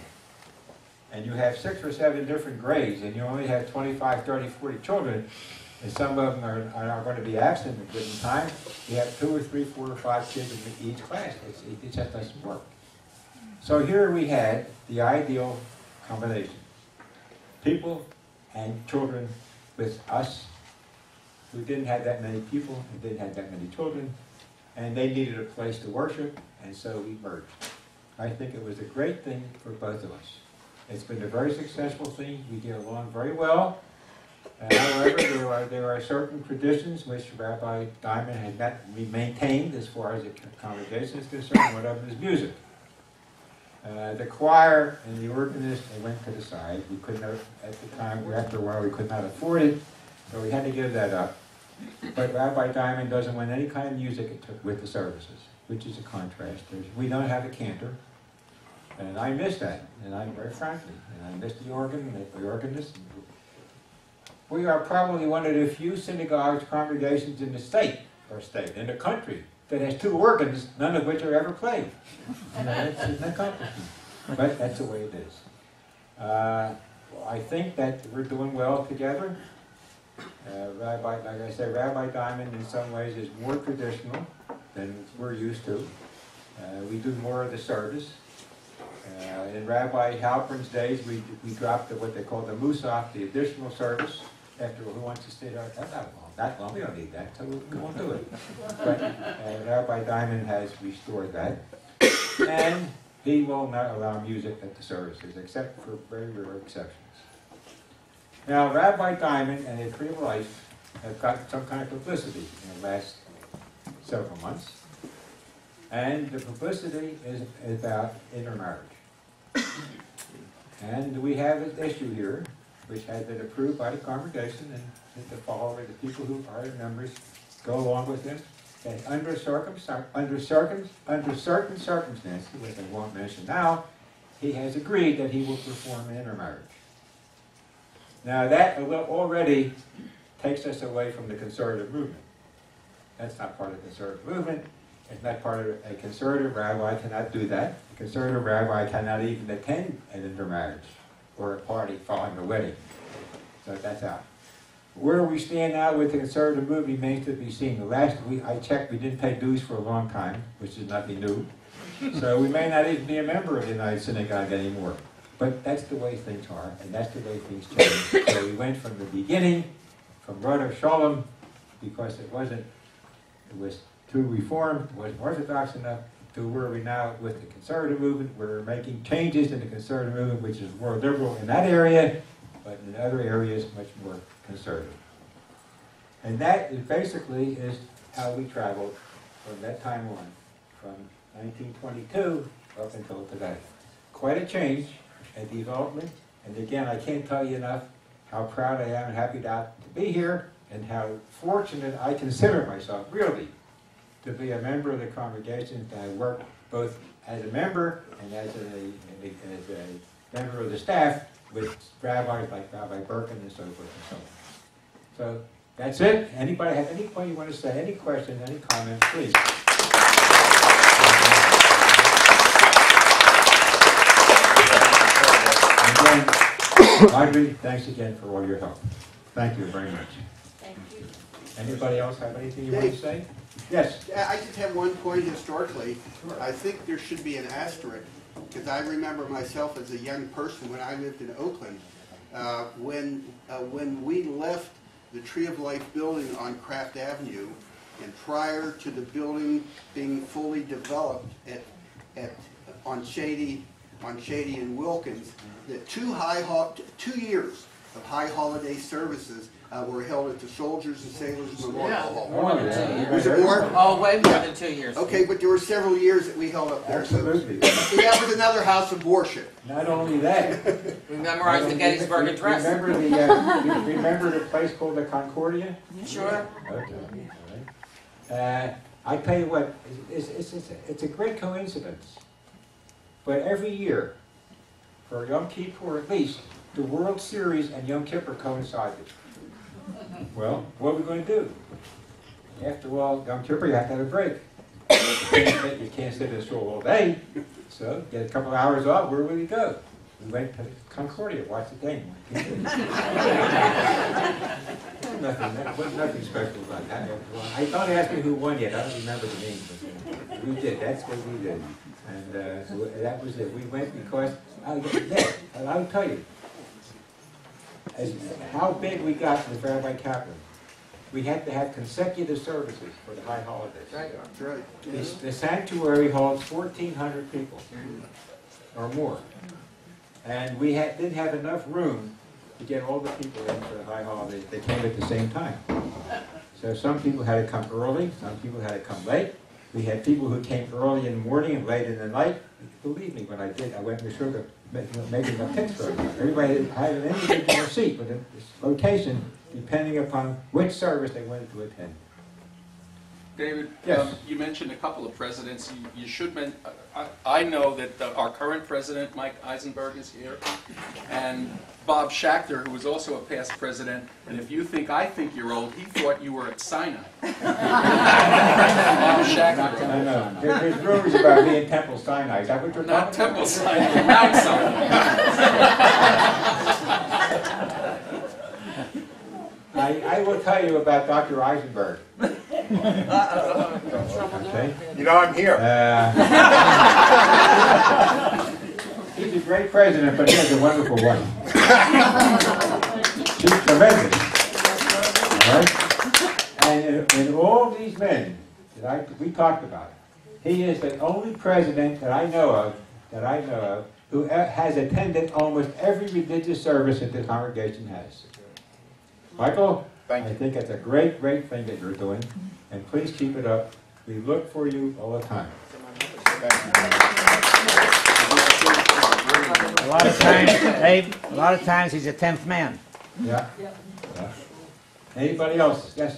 and you have 6 or 7 different grades, and you only have 25, 30, 40 children, and some of them are going to be absent at a given time, you have 2 or 3, 4 or 5 kids in each class. It just doesn't work. So here we had the ideal combination. People and children with us who didn't have that many people and didn't have that many children, and they needed a place to worship, and so we merged. I think it was a great thing for both of us. It's been a very successful thing. We get along very well. However, there are certain traditions which Rabbi Diamond has not maintained as far as the congregation is concerned. One of them is music. The choir and the organist, they went to the side. We couldn't, at the time, after a while, we could not afford it, so we had to give that up. But Rabbi Diamond doesn't want any kind of music with the services, which is a contrast. We don't have a cantor, and I miss that, and I'm very frankly, and I miss the organ and the organist. We are probably one of the few synagogues, congregations in the in the country, that has 2 organs, none of which are ever played. That's an accomplishment. But that's the way it is. I think that we're doing well together. Like I said, Rabbi Diamond in some ways is more traditional than we're used to. We do more of the service. In Rabbi Halpern's days, we dropped what they call the Musaf, the additional service. After who wants to stay there? That's not long. That long. We don't need that, so we won't do it. But Rabbi Diamond has restored that. And he will not allow music at the services, except for very rare exceptions. Now, Rabbi Diamond and the Tree of Life have got some kind of publicity in the last several months. And the publicity is about intermarriage. And we have an issue here, which has been approved by the congregation, and the followers, the people who are the members, go along with him, that under certain circumstances, which I won't mention now, he has agreed that he will perform an intermarriage. Now that already takes us away from the conservative movement. That's not part of the conservative movement. It's not part of a conservative rabbi cannot do that. A conservative rabbi cannot even attend an intermarriage or a party following the wedding. So that's out. Where we stand now with the conservative movement remains to be seen. The last week I checked, we didn't pay dues for a long time, which is nothing new. So we may not even be a member of the United Synagogue anymore. But that's the way things are, and that's the way things change. So we went from the beginning, from Rudder Shalom, because it was too reformed, it wasn't orthodox enough, to where we now, with the conservative movement, we're making changes in the conservative movement, which is more liberal in that area, but in other areas, much more conservative. And that is basically how we traveled from that time on, from 1922 up until today. Quite a change, a development, and again, I can't tell you enough how proud I am and happy to be here, and how fortunate I consider myself, really, to be a member of the congregation, that I work both as a member and as a member of the staff with rabbis like Rabbi Birkin and so forth and so on. So that's it. Anybody have any point you want to say, any questions, any comments, please. Again, Audrey, thanks again for all your help. Thank you very much. Thank you. Anybody else have anything you want to say? Yes. I just have one point historically. I think there should be an asterisk, because I remember myself as a young person when I lived in Oakland, when we left the Tree of Life building on Kraft Avenue, and prior to the building being fully developed on Shady and Wilkins, that 2 years of high holiday services were held at the Soldiers and Sailors Memorial Hall. Oh, yeah. Was it more? Oh, way more than 2 years. Okay, but there were seveal years that we held up there. Absolutely. So that was another house of worship. Not only that. We memorized the Gettysburg Address. Remember the place called the Concordia? Sure. Okay. All right. I tell you what, it's a great coincidence. But every year, for Yom Kippur at least, the World Series and Yom Kippur coincided. Well, what are we going to do? After all, Yom Kippur, you have to have a break. You can't sit in a stroll all day. So, get a couple of hours off, where will you go? We went to Concordia, watched the game. Nothing special about that. I thought he asked me who won yet. I don't remember the name, but we did. That's what we did. And so that was it. We went because, I'll tell you, how big we got from the Rabbi Kaplan. We had to have consecutive services for the high holidays. That's right. The sanctuary holds 1,400 people or more. And we didn't have enough room to get all the people in for the high holidays. They came at the same time. So some people had to come early, some people had to come late. We had people who came early in the morning and late in the night. Believe me, when I did, I went to Sugar making a picture of it. Everybody had an individual seat with a location depending upon which service they wanted to attend. David, Yes. you mentioned a couple of presidents. You should mention, I know that our current president, Mike Eisenberg, is here, and Bob Schachter, who was also a past president, and if you think I think you're old, he thought you were at Sinai. Bob Schachter. No. There's rumors about me in Temple Sinai. Is that what you're talking about? Not Temple Sinai, Mount Sinai. I will tell you about Dr. Eisenberg. Okay. You know, I'm here. He's a great president, but he has a wonderful wife. She's tremendous. All right? And in all these men that we talked about, he is the only president that I know of who has attended almost every religious service that the congregation has. Michael, I think it's a great thing that you're doing, and please keep it up. We look for you all the time. A lot of times, Dave, a lot of times he's a 10th man. Yeah. Anybody else? Yes.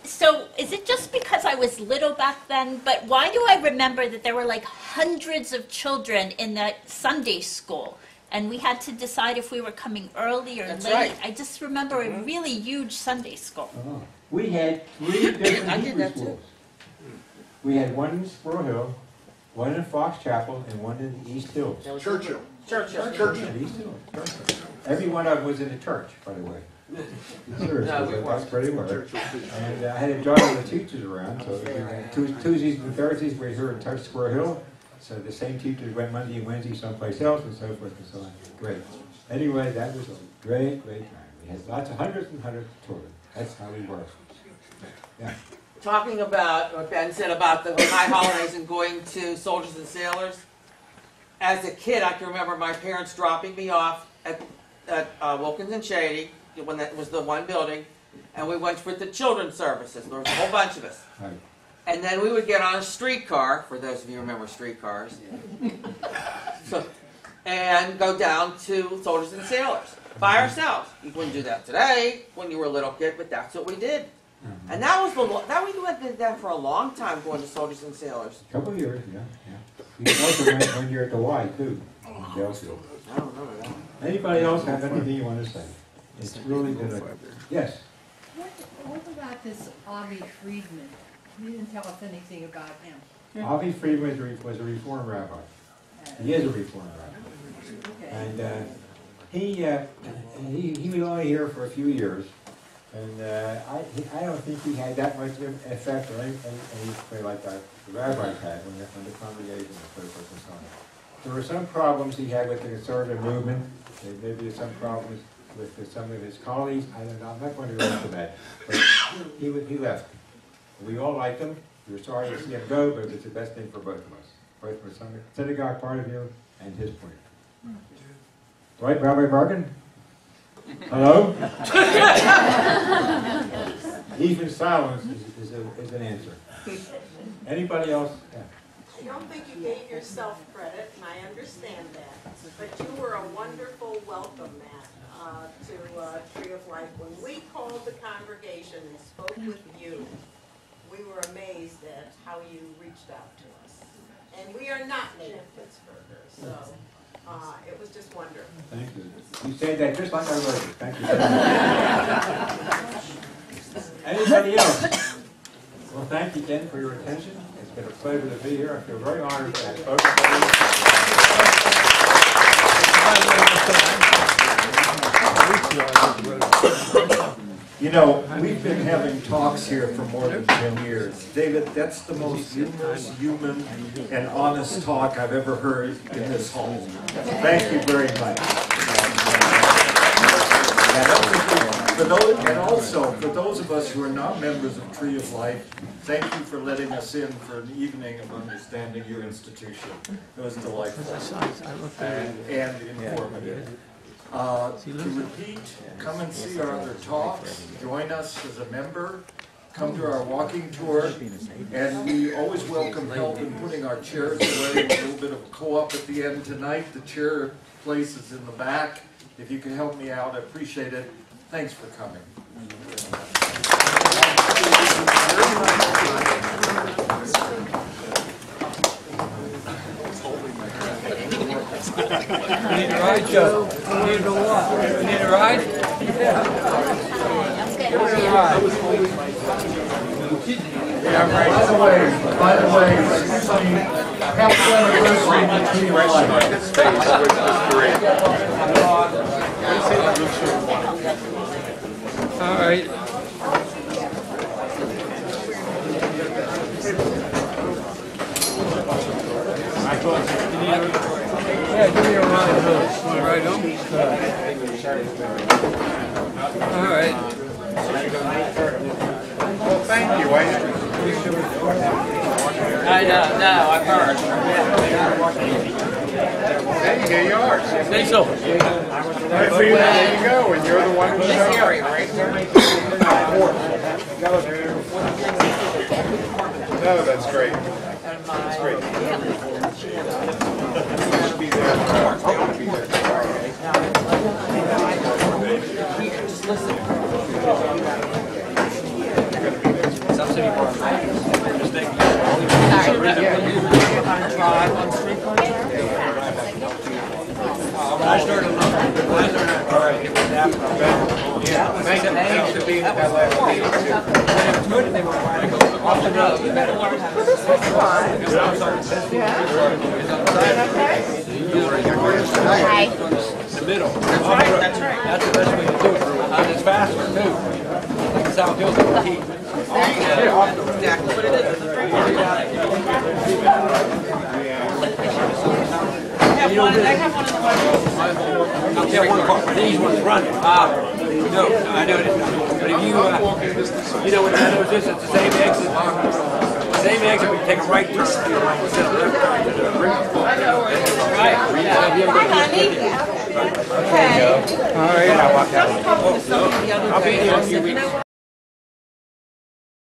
So is it just because I was little back then, but why do I remember that there were like hundreds of children in the Sunday school? And we had to decide if we were coming early or That's late. right. I just remember a really huge Sunday school. We had 3 different I did Hebrew that too. schools. We had one in Squirrel Hill, one in Fox Chapel, and one in the East Hills. Churchill. Churchill. East Hills. Churchill. Every one of them was in a church, by the way. Seriously, No, we that's pretty well. And I had to drive the teachers around, so Tuesdays and Thursdays we were here in Squirrel Hill. So the same teachers went Monday and Wednesday someplace else, and so forth and so on. Great. Anyway, that was a great time. We had hundreds and hundreds of children. That's how we worked. Yeah. Talking about what Ben said about the high holidays and going to Soldiers and Sailors. As a kid, I can remember my parents dropping me off at Wilkins and Shady, when that was the one building, and we went for the children's services. There was a whole bunch of us. Right. And then we would get on a streetcar, for those of you who remember streetcars, and go down to Soldiers and Sailors by ourselves. You wouldn't do that today when you were a little kid, but that's what we did. And that was we did that for a long time, going to Soldiers and Sailors. A couple of years, yeah. We also went 1 year at the Y, too, in Dalefield. I don't remember that. Anybody else have anything you want to say? It's really good. Yes? What about this Avi Friedman? You didn't tell us anything about him. Avi Friedman was a Reform rabbi. He is a Reform rabbi. Okay. And he was only here for a few years. And I don't think he had that much effect or anything like that the rabbis had when the congregation and so forth and so on. There were some problems he had with the conservative movement. Maybe there's some problems with some of his colleagues. I don't know. I'm not going to go into that. But he left. We all liked him. We were sorry to see him go, but it's the best thing for both of us. Both for some synagogue point of view and his point of view. Right, Rabbi Barkin? Hello? Even silence is an answer. Anybody else? Yeah. I don't think you gave yourself credit, and I understand that, but you were a wonderful welcome mat to Tree of Life. When we called the congregation and spoke with you, we were amazed at how you reached out to us. And we are not native Pittsburghers, so it was just wonderful. Thank you. You say that just like I wrote it. Thank you. Anybody else? Well, thank you again for your attention. It's been a pleasure to be here. I feel very honored to have spoken to you. You know, we've been having talks here for more than 10 years. David, that's the most humorous, human, and honest talk I've ever heard in this hall. Thank you very much. And also, for those of us who are not members of Tree of Life, thank you for letting us in for an evening of understanding your institution. It was delightful and informative. To repeat, come and see our other talks, join us as a member, come to our walking tour, and we always welcome help in putting our chairs away, a little bit of co-op at the end tonight. The chair place is in the back. If you can help me out, I appreciate it. Thanks for coming. You need a ride, Joe? You need a what? You need a ride? Yeah. By the way, happy anniversary to Tree of Life. All right. Yeah, give me a ride home. Want to ride home? All right. Well, thank you. I know, no, I've heard. Hey, here you are. Say so. There you go, and you're the one who This showed area, right here. No, that's great. That's great. Just listen. Subsidy part. I started all right. Thanks for being at that last meeting, too. Good, and they were off the road. You better learn how to. Hi. The middle. That's right. That's right. That's the best way to do it. And it's faster too. Like South Hills is the key. Exactly what it is. I have one in the Yeah, one car. These ones running. No, I know it. But if you, you know what that is? It's the same exit. Same exit, we take a right turn. Instead of left turn to the right. Hi, honey. Okay. All right, I'll walk out. I'll be here in a few weeks.